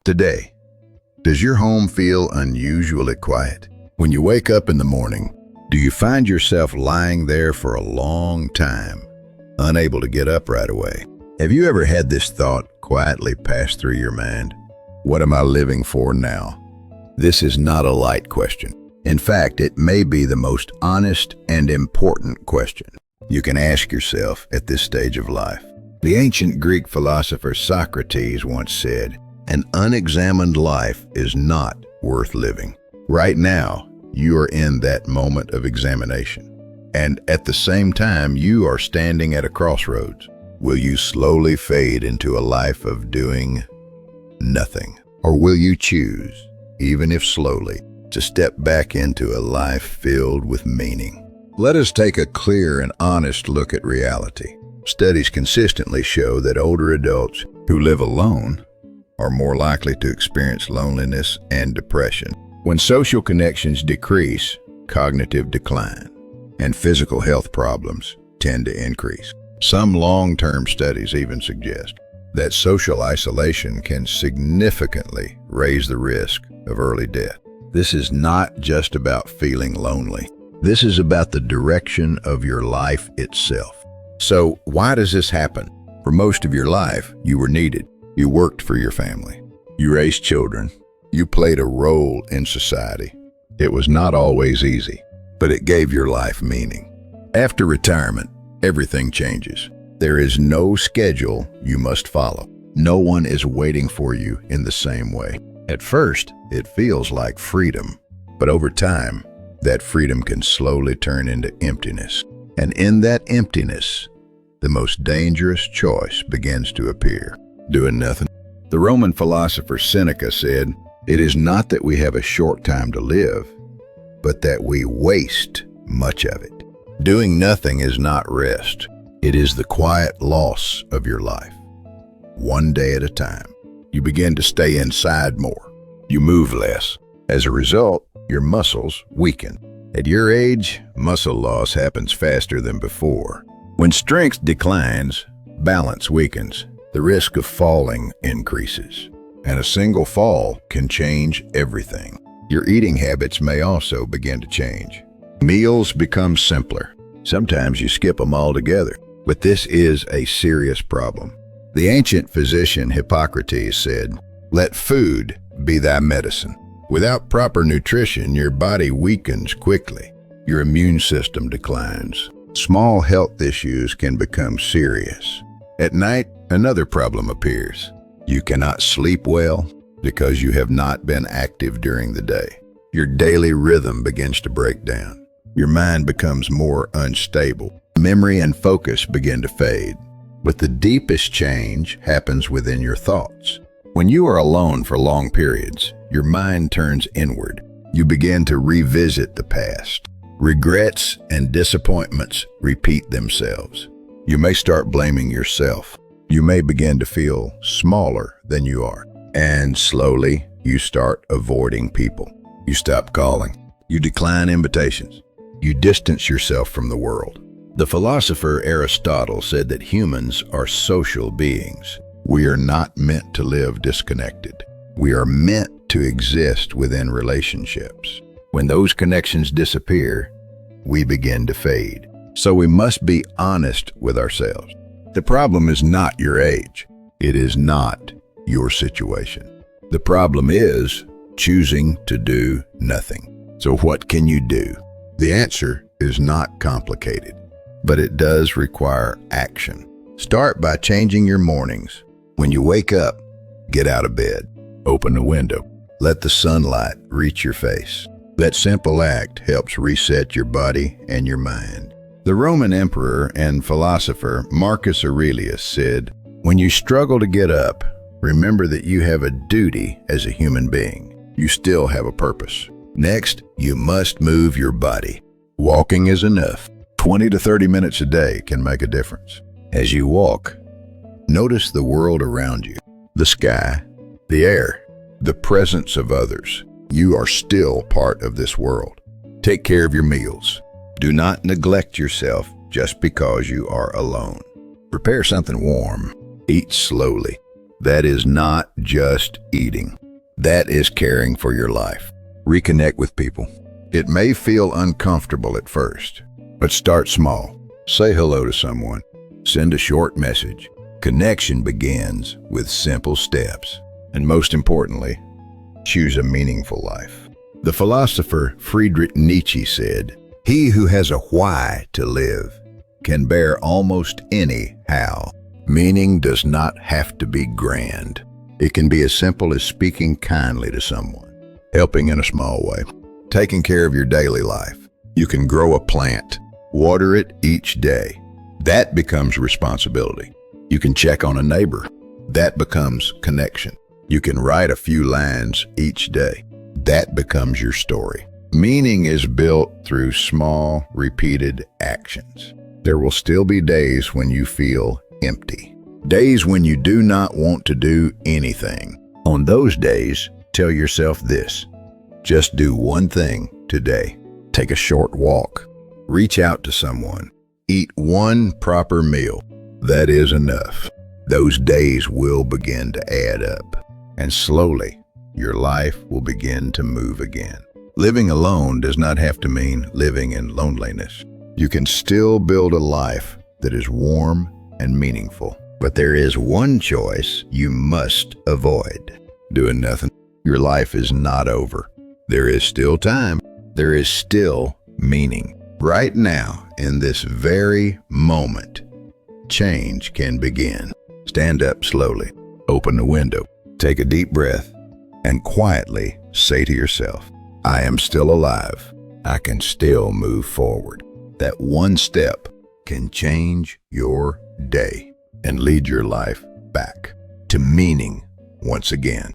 Today, does your home feel unusually quiet? When you wake up in the morning, do you find yourself lying there for a long time, unable to get up right away? Have you ever had this thought quietly pass through your mind? What am I living for now? This is not a light question. In fact, it may be the most honest and important question you can ask yourself at this stage of life. The ancient Greek philosopher Socrates once said, "An unexamined life is not worth living." Right now, you are in that moment of examination. And at the same time, you are standing at a crossroads. Will you slowly fade into a life of doing nothing? Or will you choose, even if slowly, to step back into a life filled with meaning? Let us take a clear and honest look at reality. Studies consistently show that older adults who live alone are more likely to experience loneliness and depression. When social connections decrease, cognitive decline and physical health problems tend to increase. Some long-term studies even suggest that social isolation can significantly raise the risk of early death. This is not just about feeling lonely. This is about the direction of your life itself. So why does this happen? For most of your life, you were needed. You worked for your family. You raised children. You played a role in society. It was not always easy, but it gave your life meaning. After retirement, everything changes. There is no schedule you must follow. No one is waiting for you in the same way. At first, it feels like freedom, but over time, that freedom can slowly turn into emptiness. And in that emptiness, the most dangerous choice begins to appear: doing nothing. The Roman philosopher Seneca said, "It is not that we have a short time to live, but that we waste much of it." Doing nothing is not rest. It is the quiet loss of your life. One day at a time, you begin to stay inside more. You move less. As a result, your muscles weaken. At your age, muscle loss happens faster than before. When strength declines, balance weakens. The risk of falling increases. And a single fall can change everything. Your eating habits may also begin to change. Meals become simpler. Sometimes you skip them altogether. But this is a serious problem. The ancient physician Hippocrates said, "Let food be thy medicine." Without proper nutrition, your body weakens quickly. Your immune system declines. Small health issues can become serious. At night, another problem appears. You cannot sleep well because you have not been active during the day. Your daily rhythm begins to break down. Your mind becomes more unstable. Memory and focus begin to fade. But the deepest change happens within your thoughts. When you are alone for long periods, your mind turns inward. You begin to revisit the past. Regrets and disappointments repeat themselves. You may start blaming yourself. You may begin to feel smaller than you are. And slowly, you start avoiding people. You stop calling. You decline invitations. You distance yourself from the world. The philosopher Aristotle said that humans are social beings. We are not meant to live disconnected. We are meant to exist within relationships. When those connections disappear, we begin to fade. So we must be honest with ourselves. The problem is not your age. It is not your situation. The problem is choosing to do nothing. So what can you do? The answer is not complicated, but it does require action. Start by changing your mornings. When you wake up, get out of bed. Open the window. Let the sunlight reach your face. That simple act helps reset your body and your mind. The Roman emperor and philosopher Marcus Aurelius said, "When you struggle to get up, remember that you have a duty as a human being. You still have a purpose." Next, you must move your body. Walking is enough. 20 to 30 minutes a day can make a difference. As you walk, notice the world around you, the sky, the air, the presence of others. You are still part of this world. Take care of your meals. Do not neglect yourself just because you are alone. Prepare something warm. Eat slowly. That is not just eating. That is caring for your life. Reconnect with people. It may feel uncomfortable at first, but start small. Say hello to someone. Send a short message. Connection begins with simple steps. And most importantly, choose a meaningful life. The philosopher Friedrich Nietzsche said, "He who has a why to live can bear almost any how." Meaning does not have to be grand. It can be as simple as speaking kindly to someone, helping in a small way, taking care of your daily life. You can grow a plant, water it each day. That becomes responsibility. You can check on a neighbor. That becomes connection. You can write a few lines each day. That becomes your story. Meaning is built through small, repeated actions. There will still be days when you feel empty. Days when you do not want to do anything. On those days, tell yourself this: just do one thing today. Take a short walk. Reach out to someone. Eat one proper meal. That is enough. Those days will begin to add up. And slowly, your life will begin to move again. Living alone does not have to mean living in loneliness. You can still build a life that is warm and meaningful. But there is one choice you must avoid: doing nothing. Your life is not over. There is still time. There is still meaning. Right now, in this very moment, change can begin. Stand up slowly. Open the window. Take a deep breath and quietly say to yourself, "I am still alive. I can still move forward." That one step can change your day and lead your life back to meaning once again.